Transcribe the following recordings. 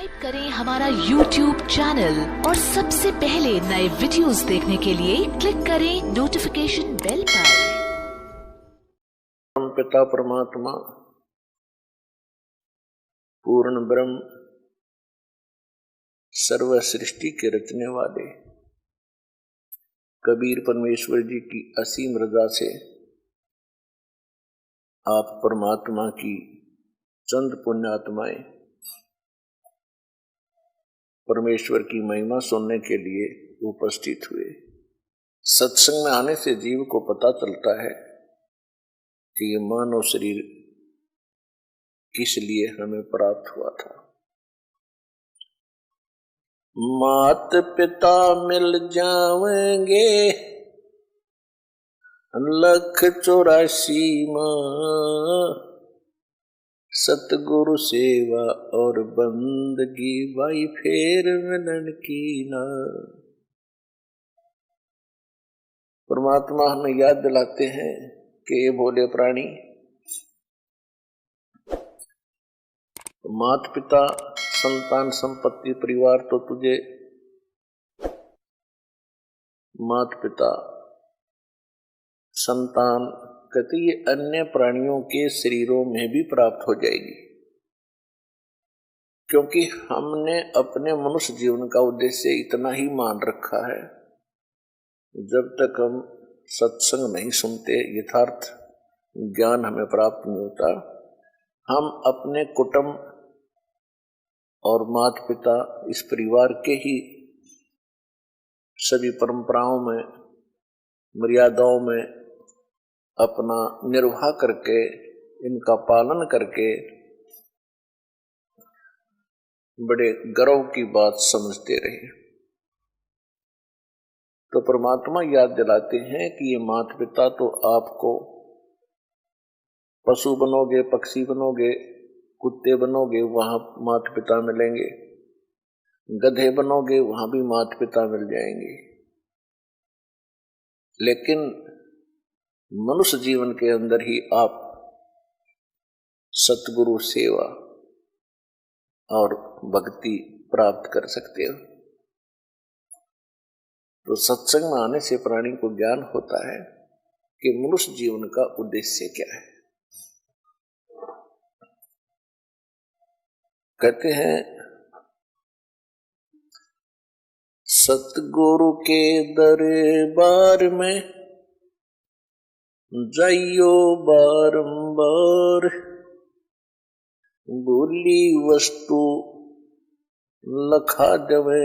Subscribe करें हमारा YouTube channel और सबसे पहले नए वीडियोस देखने के लिए क्लिक करें नोटिफिकेशन बेल पर। पिता परमात्मा पूर्ण ब्रह्म सर्व सृष्टि के रचने वाले कबीर परमेश्वर जी की असीम रजा से आप परमात्मा की चंद पुण्यात्माएं परमेश्वर की महिमा सुनने के लिए उपस्थित हुए। सत्संग में आने से जीव को पता चलता है कि ये मानव शरीर किस लिए हमें प्राप्त हुआ था। मात पिता मिल जावेंगे लख 84 माँ, सतगुरु सेवा और बंदगी भाई फेर मिलन की ना। परमात्मा हमें याद दिलाते हैं कि ये भोले प्राणी, माता पिता संतान संपत्ति परिवार तो तुझे माता पिता संतान कहते ये अन्य प्राणियों के शरीरों में भी प्राप्त हो जाएगी, क्योंकि हमने अपने मनुष्य जीवन का उद्देश्य इतना ही मान रखा है। जब तक हम सत्संग नहीं सुनते, यथार्थ ज्ञान हमें प्राप्त नहीं होता, हम अपने कुटुंब और माता पिता इस परिवार के ही सभी परंपराओं में मर्यादाओं में अपना निर्वाह करके इनका पालन करके बड़े गर्व की बात समझते रहे। तो परमात्मा याद दिलाते हैं कि ये माता पिता तो आपको पशु बनोगे, पक्षी बनोगे, कुत्ते बनोगे वहां माता पिता मिलेंगे, गधे बनोगे वहां भी माता पिता मिल जाएंगे, लेकिन मनुष्य जीवन के अंदर ही आप सतगुरु सेवा और भक्ति प्राप्त कर सकते हो। तो सत्संग में आने से प्राणी को ज्ञान होता है कि मनुष्य जीवन का उद्देश्य क्या है। कहते हैं सतगुरु के दरबार में जाइयो बारंबार, भूली वस्तु लखा जवे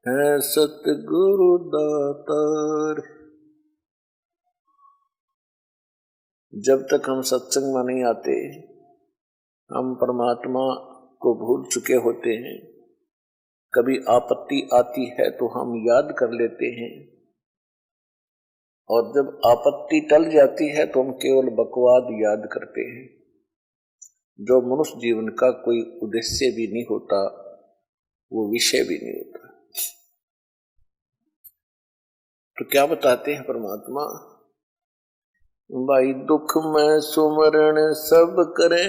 है सतगुरु दातार। जब तक हम सत्संग में नहीं आते, हम परमात्मा को भूल चुके होते हैं। कभी आपत्ति आती है तो हम याद कर लेते हैं, और जब आपत्ति टल जाती है तो हम केवल बकवाद याद करते हैं, जो मनुष्य जीवन का कोई उद्देश्य भी नहीं होता, वो विषय भी नहीं होता। तो क्या बताते हैं परमात्मा, भाई दुख में सुमरण सब करे,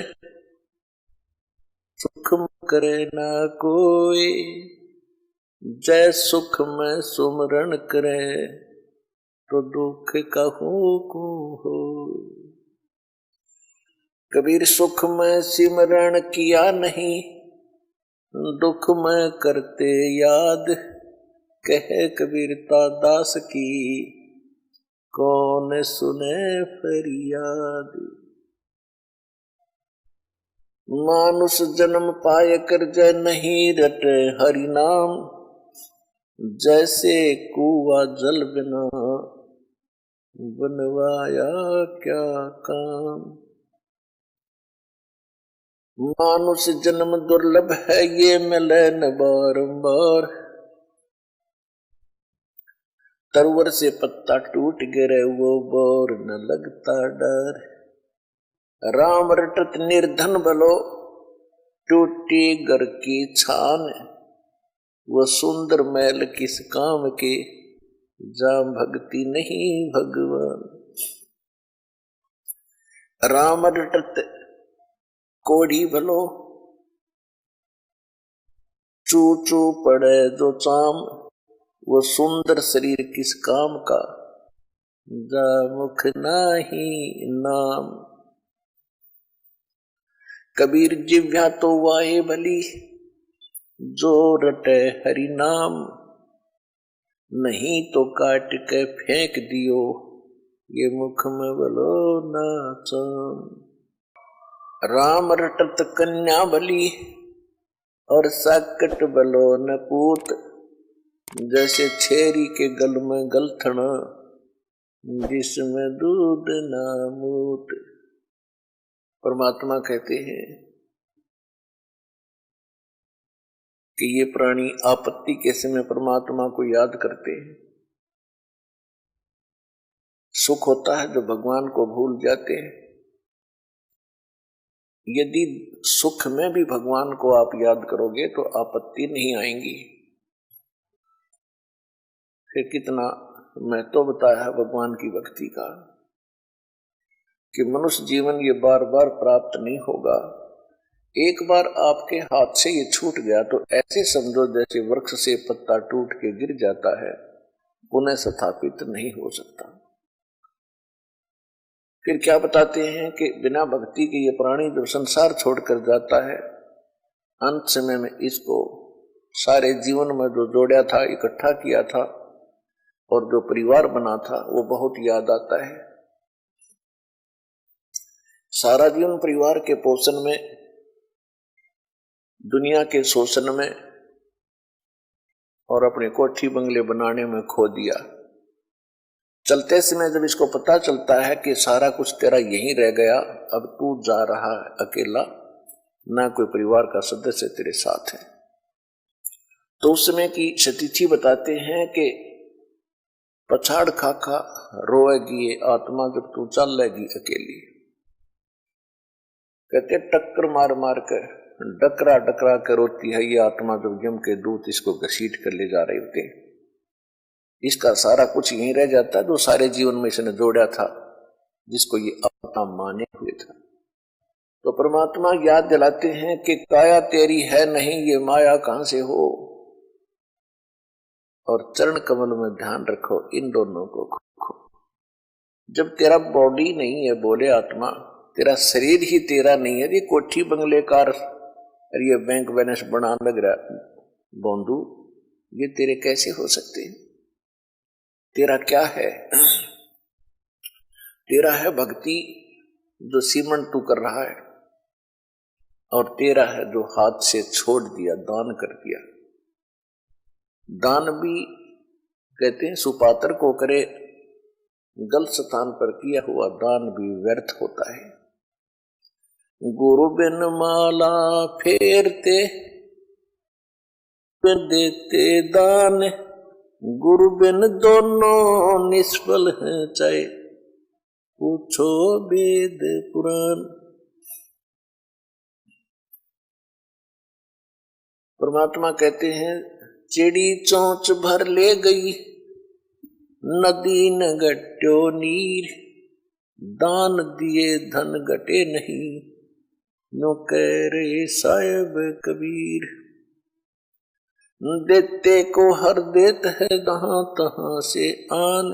सुख में करे ना कोई, जय सुख में सुमरण करे तो दुख कहूं को हो। कबीर सुख में सिमरण किया नहीं, दुख में करते याद, कहे कबीरता दास की कौन सुने फरियाद। मानुष जन्म पाए कर जय नहीं रटे हरि नाम, जैसे कुआ जल बिना बनवाया क्या काम। मानुष जन्म दुर्लभ है ये मिले न बारंबार, तरवर से पत्ता टूट गिरे वो बोर न लगता डर। राम रटत निर्धन बलो टूटी घर की छान, वो सुंदर मैल किस काम के जहाँ भक्ति नहीं भगवान। राम रटत कोढ़ी भलो चू चू पड़े जो चाम, वो सुंदर शरीर किस काम का, जा मुख नाही नाम। कबीर जिव्या तो वाहे भली, जो रटे हरि नाम, नहीं तो काट के फेंक दियो, ये मुख में बोलो ना चाम। राम रटत कन्या बली, और साकट बलो न पूत, जैसे छेरी के गल में गलथन, जिसमें दूध ना मूत। परमात्मा कहते हैं कि ये प्राणी आपत्ति के समय परमात्मा को याद करते हैं। सुख होता है जो भगवान को भूल जाते हैं। यदि सुख में भी भगवान को आप याद करोगे तो आपत्ति नहीं आएंगी। फिर कितना महत्व बताया है भगवान की भक्ति का, कि मनुष्य जीवन ये बार बार प्राप्त नहीं होगा। एक बार आपके हाथ से ये छूट गया तो ऐसे समझो जैसे वृक्ष से पत्ता टूट के गिर जाता है, पुनः स्थापित नहीं हो सकता। फिर क्या बताते हैं कि बिना भक्ति के ये प्राणी जब संसार छोड़कर जाता है, अंत समय में इसको सारे जीवन में जो जोड़ा था, इकट्ठा किया था और जो परिवार बना था, वो बहुत याद आता है। सारा जीवन परिवार के पोषण में, दुनिया के शोषण में और अपने कोठी बंगले बनाने में खो दिया। चलते समय जब इसको पता चलता है कि सारा कुछ तेरा यहीं रह गया, अब तू जा रहा है अकेला, ना कोई परिवार का सदस्य तेरे साथ है, तो उस समय की सतीथि बताते हैं कि पछाड़ खा खा रोएगी ये आत्मा जब तू चल लेगी अकेली। कहते टक्कर मार मार कर, डकरा डकरा कर रोती है ये आत्मा जब यम के दूत इसको घसीट कर ले जा रहे होते। इसका सारा कुछ यहीं रह जाता है जो सारे जीवन में इसने जोड़ा था, जिसको ये अपना माने हुए था। तो परमात्मा याद दिलाते हैं कि काया तेरी है नहीं, ये माया कहां से हो, और चरण कमल में ध्यान रखो इन दोनों को खो। जब तेरा बॉडी नहीं है, बोले आत्मा, तेरा शरीर ही तेरा नहीं है, ये कोठी बंगले कार और ये बैंक बैलेंस बना लग रहा बोंदू, ये तेरे कैसे हो सकते हैं? तेरा क्या है? तेरा है भक्ति जो सीमन तू कर रहा है, और तेरा है जो हाथ से छोड़ दिया, दान कर दिया। दान भी कहते हैं सुपात्र को करे, गलत स्थान पर किया हुआ दान भी व्यर्थ होता है। गुरु बिन माला फेरते देते दान, गुरु बिन दोनों निष्फल हैं, चाहे पूछो वेद पुराण। परमात्मा कहते हैं चिड़ी चोंच भर ले गई, नदी न घट्यो नीर, दान दिए धन घटे नहीं, नो कह रे साहिब कबीर। देते को हर देत है जहां तहां से आन,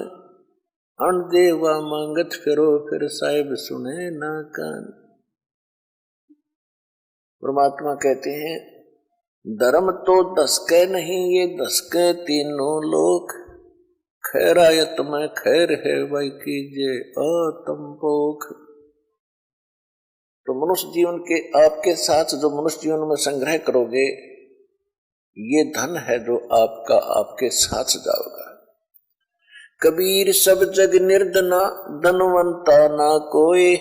अण देवा मांगत फिरो फिर साहिब सुने ना कान। परमात्मा कहते हैं धर्म तो दसके नहीं, ये दसके तीनों लोक, खैरायत में खैर है भाई कीजिए आत्म पोख। तो मनुष्य जीवन के आपके साथ जो मनुष्य जीवन में संग्रह करोगे, ये धन है जो आपका आपके साथ जाओगा। कबीर सब जग निर्धना, धनवंता ना कोई,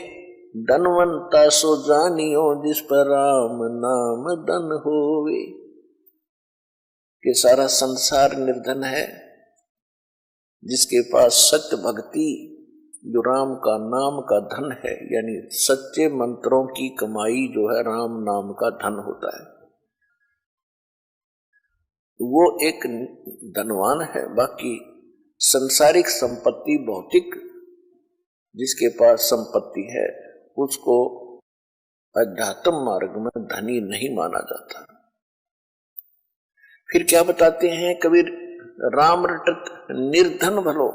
धनवंता सो जानियो जिस पर राम नाम धन होवे। कि सारा संसार निर्धन है, जिसके पास सत्य भक्ति जो राम का नाम का धन है, यानी सच्चे मंत्रों की कमाई जो है राम नाम का धन होता है, वो एक धनवान है। बाकी संसारिक संपत्ति, भौतिक जिसके पास संपत्ति है, उसको अध्यात्म मार्ग में धनी नहीं माना जाता। फिर क्या बताते हैं कबीर, राम रटत निर्धन भलो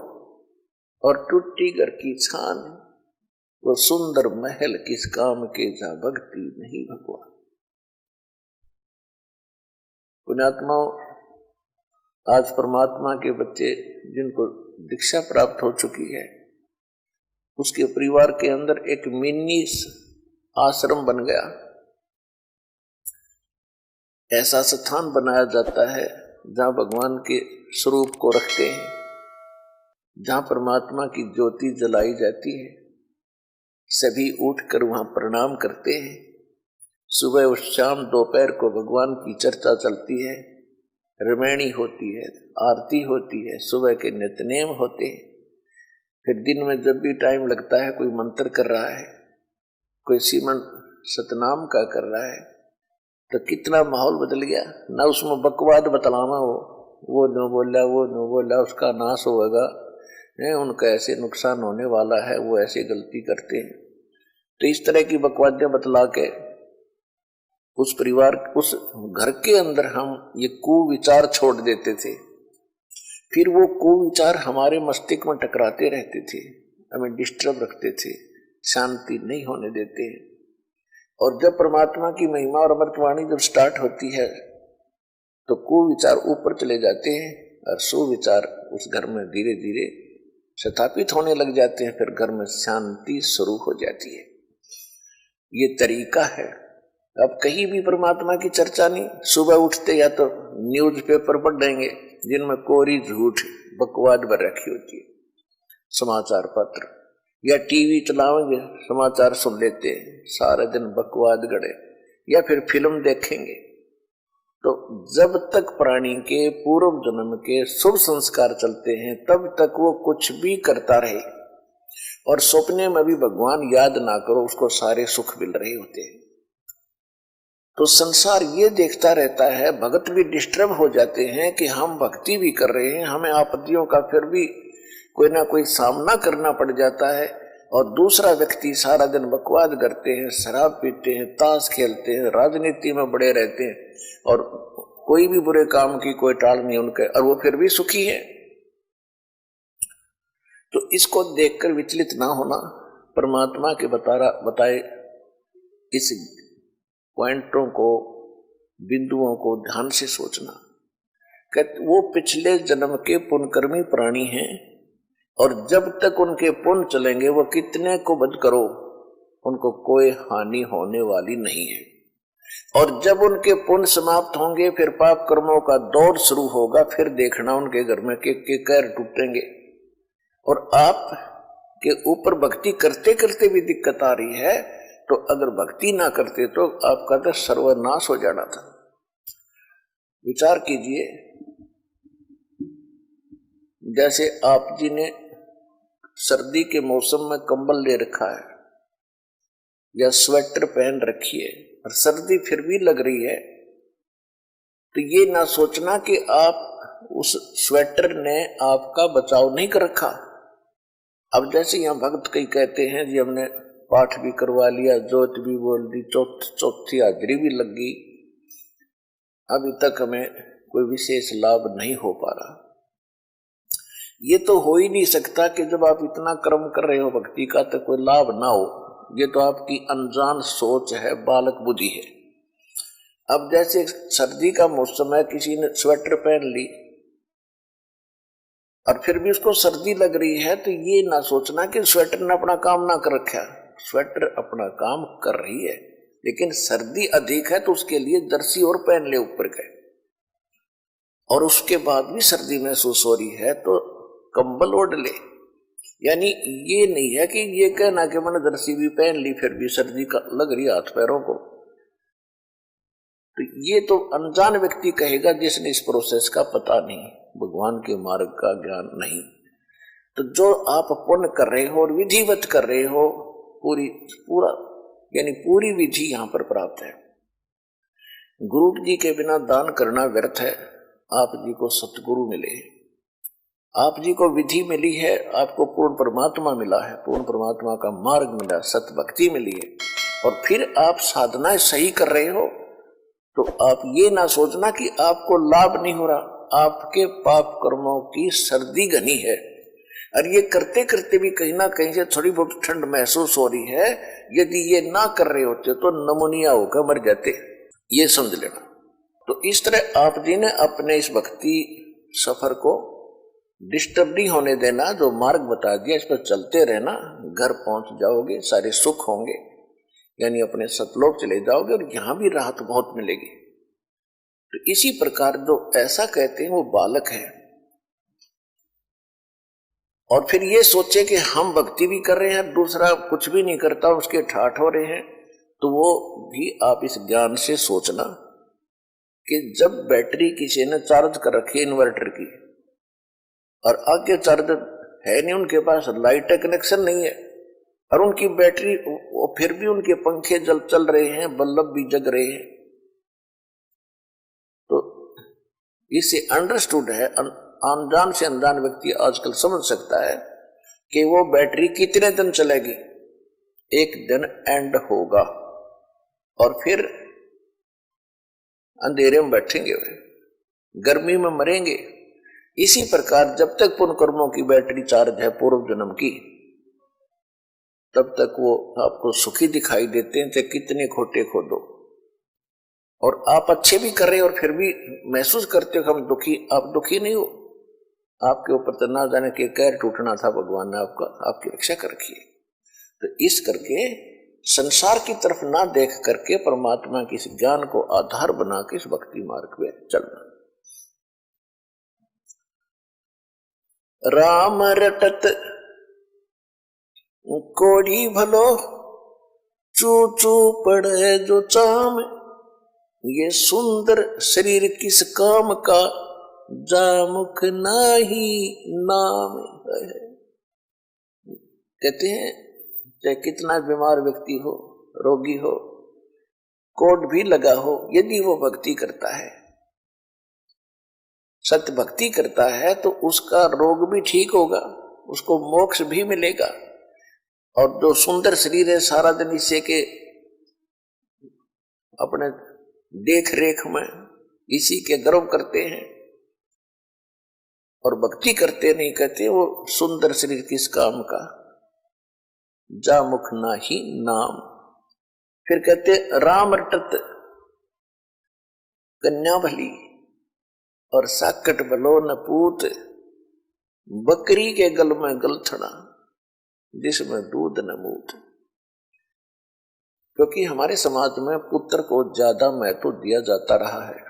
और टूटी घर की छान, वो सुंदर महल किस काम के जहां भक्ति नहीं भगवान। पुण्यात्माओं, आज परमात्मा के बच्चे जिनको दीक्षा प्राप्त हो चुकी है, उसके परिवार के अंदर एक मिनी आश्रम बन गया। ऐसा स्थान बनाया जाता है जहां भगवान के स्वरूप को रखते हैं, जहां परमात्मा की ज्योति जलाई जाती है। सभी उठकर वहां प्रणाम करते हैं। सुबह और शाम दोपहर को भगवान की चर्चा चलती है, रमैणी होती है, आरती होती है, सुबह के नित्यनेम होते हैं। फिर दिन में जब भी टाइम लगता है, कोई मंत्र कर रहा है, कोई सीमन सतनाम का कर रहा है, तो कितना माहौल बदल गया। ना उसमें बकवाद बतलाना हो, वो नो बोला, वो नो बोला, उसका नाश होगा, उनका ऐसे नुकसान होने वाला है, वो ऐसे गलती करते हैं। तो इस तरह की बकवादियां बतला के उस परिवार, उस घर के अंदर हम ये कुविचार छोड़ देते थे। फिर वो कुविचार हमारे मस्तिष्क में टकराते रहते थे, हमें डिस्टर्ब रखते थे, शांति नहीं होने देते। और जब परमात्मा की महिमा और अमृतवाणी जब स्टार्ट होती है तो कुविचार ऊपर चले जाते हैं और सुविचार उस घर में धीरे धीरे स्थापित होने लग जाते हैं। फिर घर में शांति शुरू हो जाती है। ये तरीका है। अब कहीं भी परमात्मा की चर्चा नहीं, सुबह उठते या तो न्यूज़पेपर पढ़ देंगे जिनमें कोरी झूठ बकवाद भर रखी होती है, समाचार पत्र, या टीवी चलाएंगे, समाचार सुन लेते हैं, सारा दिन बकवाद गड़े, या फिर फिल्म देखेंगे। तो जब तक प्राणी के पूर्व जन्म के शुभ संस्कार चलते हैं तब तक वो कुछ भी करता रहे, और सपने में भी भगवान याद ना करो, उसको सारे सुख मिल रहे होते हैं। तो संसार ये देखता रहता है, भगत भी डिस्टर्ब हो जाते हैं कि हम भक्ति भी कर रहे हैं, हमें आपत्तियों का फिर भी कोई ना कोई सामना करना पड़ जाता है, और दूसरा व्यक्ति सारा दिन बकवाद करते हैं, शराब पीते हैं, ताश खेलते हैं, राजनीति में बड़े रहते हैं, और कोई भी बुरे काम की कोई टाल नहीं उनके, और वो फिर भी सुखी है। तो इसको देखकर विचलित ना होना, परमात्मा के बताए इस पॉइंटों को, बिंदुओं को ध्यान से सोचना। कहते वो पिछले जन्म के पुण्यकर्मी प्राणी हैं, और जब तक उनके पुण्य चलेंगे, वो कितने को वध करो, उनको कोई हानि होने वाली नहीं है। और जब उनके पुण्य समाप्त होंगे, फिर पाप कर्मों का दौर शुरू होगा। फिर देखना उनके घर में के कैर टूटेंगे। और आप के ऊपर भक्ति करते करते भी दिक्कत आ रही है, तो अगर भक्ति ना करते तो आपका तो सर्वनाश हो जाना था। विचार कीजिए, जैसे आप जी ने सर्दी के मौसम में कंबल ले रखा है या स्वेटर पहन रखी है, और सर्दी फिर भी लग रही है, तो ये ना सोचना कि आप उस स्वेटर ने आपका बचाव नहीं कर रखा। अब जैसे यहाँ भक्त कई कहते हैं जी हमने पाठ भी करवा लिया, जोत भी बोल दी, चौथी हाजिरी भी लग गई, अभी तक हमें कोई विशेष लाभ नहीं हो पा रहा। ये तो हो ही नहीं सकता कि जब आप इतना कर्म कर रहे हो भक्ति का तो कोई लाभ ना हो। ये तो आपकी अनजान सोच है, बालक बुद्धि है। अब जैसे सर्दी का मौसम है, किसी ने स्वेटर पहन ली और फिर भी उसको सर्दी लग रही है, तो ये ना सोचना कि स्वेटर ने अपना काम ना कर रखा। स्वेटर अपना काम कर रही है, लेकिन सर्दी अधिक है तो उसके लिए जर्सी और पहन ले ऊपर के, और उसके बाद भी सर्दी महसूस हो रही है तो कंबल ओढ़ ले। यानी ये नहीं है कि ये कहना कि मैंने जर्सी भी पहन ली फिर भी सर्दी का लग रही हाथ पैरों को। तो ये तो अनजान व्यक्ति कहेगा जिसने इस प्रोसेस का पता नहीं, भगवान के मार्ग का ज्ञान नहीं। तो जो आप पुण्य कर रहे हो और विधिवत कर रहे हो, पूरी विधि यहाँ पर प्राप्त है। गुरु जी के बिना दान करना व्यर्थ है। आप जी को सतगुरु मिले, आप जी को विधि मिली है, आपको पूर्ण परमात्मा मिला है, पूर्ण परमात्मा का मार्ग मिला, सत भक्ति मिली है, और फिर आप साधनाएं सही कर रहे हो तो आप ये ना सोचना कि आपको लाभ नहीं हो रहा, आपके पाप कर्मों की सर्दी घनी है और ये करते करते भी कहीं ना कहीं से थोड़ी बहुत ठंड महसूस हो रही है। यदि ये ना कर रहे होते तो नमोनिया होकर मर जाते, ये समझ लेना। तो इस तरह आप जी ने अपने इस भक्ति सफर को डिस्टर्ब नहीं होने देना, जो मार्ग बता दिया इस पर चलते रहना, घर पहुंच जाओगे, सारे सुख होंगे, यानी अपने सतलोक चले जाओगे और यहां भी राहत बहुत मिलेगी। तो इसी प्रकार जो ऐसा कहते हैं वो बालक है और फिर ये सोचे कि हम भक्ति भी कर रहे हैं, दूसरा कुछ भी नहीं करता, उसके ठाठ हो रहे हैं, तो वो भी आप इस ज्ञान से सोचना कि जब बैटरी किसी ने चार्ज कर रखी है इन्वर्टर की और आगे चार्जर है नहीं, उनके पास लाइट का कनेक्शन नहीं है और उनकी बैटरी, फिर भी उनके पंखे चल रहे हैं, बल्ब भी जग रहे हैं, तो इससे अंडरस्टूड है, अनजान से अनजान व्यक्ति आजकल समझ सकता है कि वो बैटरी कितने दिन चलेगी, एक दिन एंड होगा और फिर अंधेरे में बैठेंगे, गर्मी में मरेंगे। इसी प्रकार जब तक पुण्य कर्मों की बैटरी चार्ज है पूर्व जन्म की, तब तक वो आपको सुखी दिखाई देते हैं, चाहे कितने खोटे खोदो। और आप अच्छे भी कर रहे हो और फिर भी महसूस करते हो हम दुखी, आप दुखी नहीं हो, आपके ऊपर तो ना जाने के कहर टूटना था, भगवान ने आपकी रक्षा कर रखी है। तो इस करके संसार की तरफ ना देख करके परमात्मा के इस ज्ञान को आधार बना के इस भक्ति मार्ग में चलना। राम रटत कोड़ी भलो, चू चू पड़े जो चाम, ये सुंदर शरीर किस काम का, जामुख नाही नाम। कहते हैं चाहे कितना बीमार व्यक्ति हो, रोगी हो, कोट भी लगा हो, यदि वो भक्ति करता है, सत्य भक्ति करता है, तो उसका रोग भी ठीक होगा, उसको मोक्ष भी मिलेगा। और जो सुंदर शरीर है, सारा दिन इसे के अपने देख रेख में इसी के गर्व करते हैं और भक्ति करते नहीं, कहते वो सुंदर शरीर किस काम का, जामुख नाही नाम। फिर कहते राम रटत कन्या भली और साकट भलो न पूत, बकरी के गल में गलथड़ा जिसमें दूध न मूत। क्योंकि हमारे समाज में पुत्र को ज्यादा महत्व दिया जाता रहा है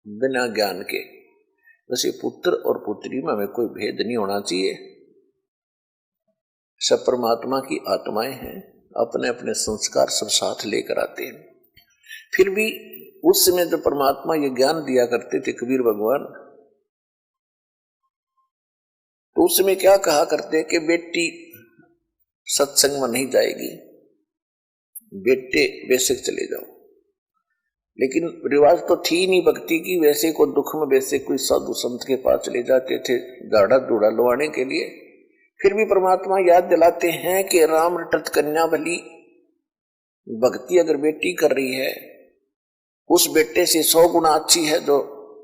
बिना ज्ञान के। वैसे पुत्र और पुत्री में हमें कोई भेद नहीं होना चाहिए, सब परमात्मा की आत्माएं हैं, अपने अपने संस्कार सब साथ लेकर आते हैं। फिर भी उस समय जो परमात्मा ये ज्ञान दिया करते थे कबीर भगवान, तो उस समय क्या कहा करते कि बेटी सत्संग में नहीं जाएगी, बेटे बेशक चले जाओ। लेकिन रिवाज तो थी नहीं भक्ति की, वैसे को दुख में वैसे कोई साधु संत के पास चले जाते थे झाड़ा धूड़ा लवाने के लिए। फिर भी परमात्मा याद दिलाते हैं कि राम रटत कन्या भली, भक्ति अगर बेटी कर रही है, उस बेटे से 100 गुना अच्छी है जो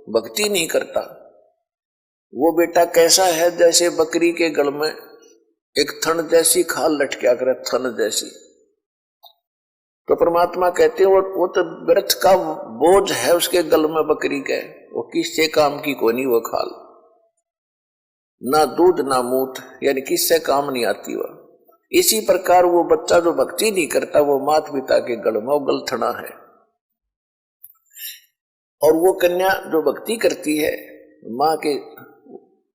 भक्ति नहीं करता। वो बेटा कैसा है, जैसे बकरी के गल में एक थन जैसी खाल लटका करे, थन जैसी। तो परमात्मा कहते हैं वो तो व्यर्थ का बोझ है उसके गल में बकरी के, वो किससे काम की कोई नहीं वो खाल, ना दूध ना मूत, यानी किससे काम नहीं आती वह। इसी प्रकार वो बच्चा जो भक्ति नहीं करता वो माता पिता के गल में गलथना है, और वो कन्या जो भक्ति करती है माँ के,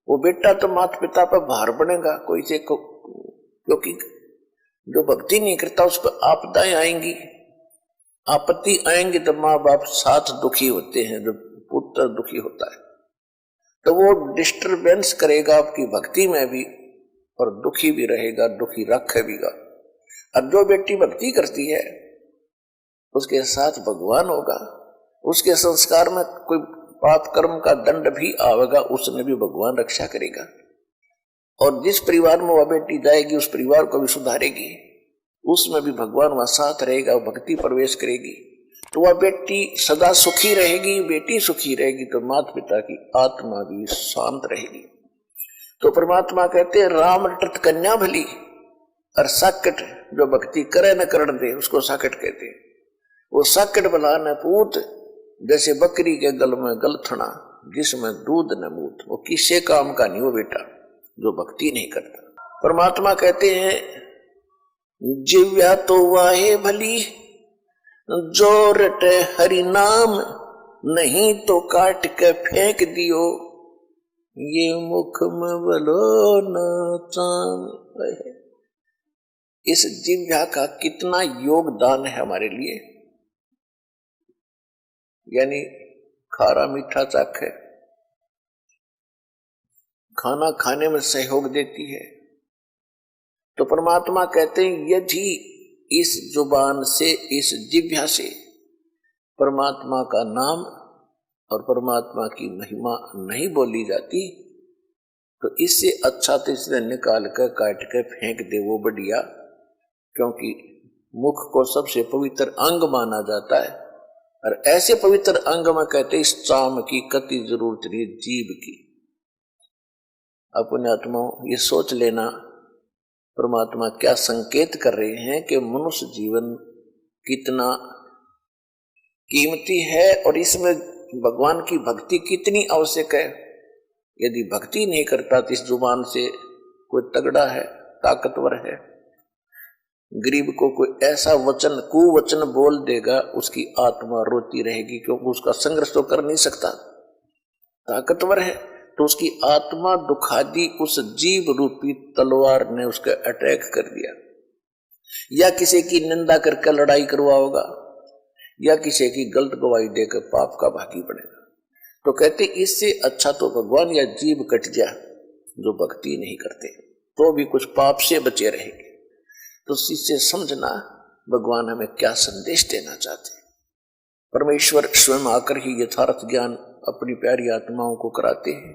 वो बेटा तो माता पिता पर भार बनेगा कोई से, क्योंकि जो भक्ति नहीं करता उस पर आपदाएं आएंगी, आपत्ति आएंगी, तो माँ बाप साथ दुखी होते हैं, जो पुत्र दुखी होता है तो वो डिस्टरबेंस करेगा आपकी भक्ति में भी और दुखी भी रहेगा, दुखी रखेगा। और जो बेटी भक्ति करती है उसके साथ भगवान होगा, उसके संस्कार में कोई पाप कर्म का दंड भी आवेगा, उसने भी भगवान रक्षा करेगा। और जिस परिवार में वह बेटी जाएगी उस परिवार को भी सुधारेगी, उसमें भी भगवान वहां साथ रहेगा, भक्ति प्रवेश करेगी। तो वह बेटी सदा सुखी रहेगी, बेटी सुखी रहेगी तो माता पिता की आत्मा भी शांत रहेगी। तो परमात्मा कहते हैं राम रटत कन्या भली, और साकट जो भक्ति करे न करण दे उसको साकट कहते हैं। वो साकट बला न पूत, जैसे बकरी के गल में गलथना जिसमें दूध न मूत, वो किसी काम का नहीं वो बेटा जो भक्ति नहीं करता। परमात्मा कहते हैं जिव्या तो वाहे भली, जो रटे हरि नाम, नहीं तो काट के फेंक दियो, ये मुख में बलो न चाम। इस जिह्वा का कितना योगदान है हमारे लिए, यानी खारा मीठा चाख है, खाना खाने में सहयोग देती है। तो परमात्मा कहते हैं यदि इस जुबान से, इस जिह्वा से परमात्मा का नाम और परमात्मा की महिमा नहीं बोली जाती तो इससे अच्छा तो इसने निकाल कर काट कर फेंक दे वो बढ़िया, क्योंकि मुख को सबसे पवित्र अंग माना जाता है। और ऐसे पवित्र अंग में कहते इस चाम की कति जरूरत नहीं जीभ की। अपने आत्मा ये सोच लेना परमात्मा क्या संकेत कर रहे हैं कि मनुष्य जीवन कितना कीमती है और इसमें भगवान की भक्ति कितनी आवश्यक है। यदि भक्ति नहीं करता तो इस जुबान से कोई तगड़ा है, ताकतवर है, गरीब को कोई ऐसा वचन कुवचन बोल देगा उसकी आत्मा रोती रहेगी, क्योंकि उसका संघर्ष तो कर नहीं सकता। ताकतवर है तो उसकी आत्मा दुखादी उस जीव रूपी तलवार ने उसका अटैक कर दिया, या किसी की निंदा करके लड़ाई करवाओगा, या किसी की गलत गवाही देकर पाप का भागी बनेगा। तो कहते इससे अच्छा तो भगवान या जीव कट जा जो भक्ति नहीं करते, तो भी कुछ पाप से बचे रहेंगे। तो इससे समझना भगवान हमें क्या संदेश देना चाहते हैं। परमेश्वर स्वयं आकर ही यथार्थ ज्ञान अपनी प्यारी आत्माओं को कराते हैं।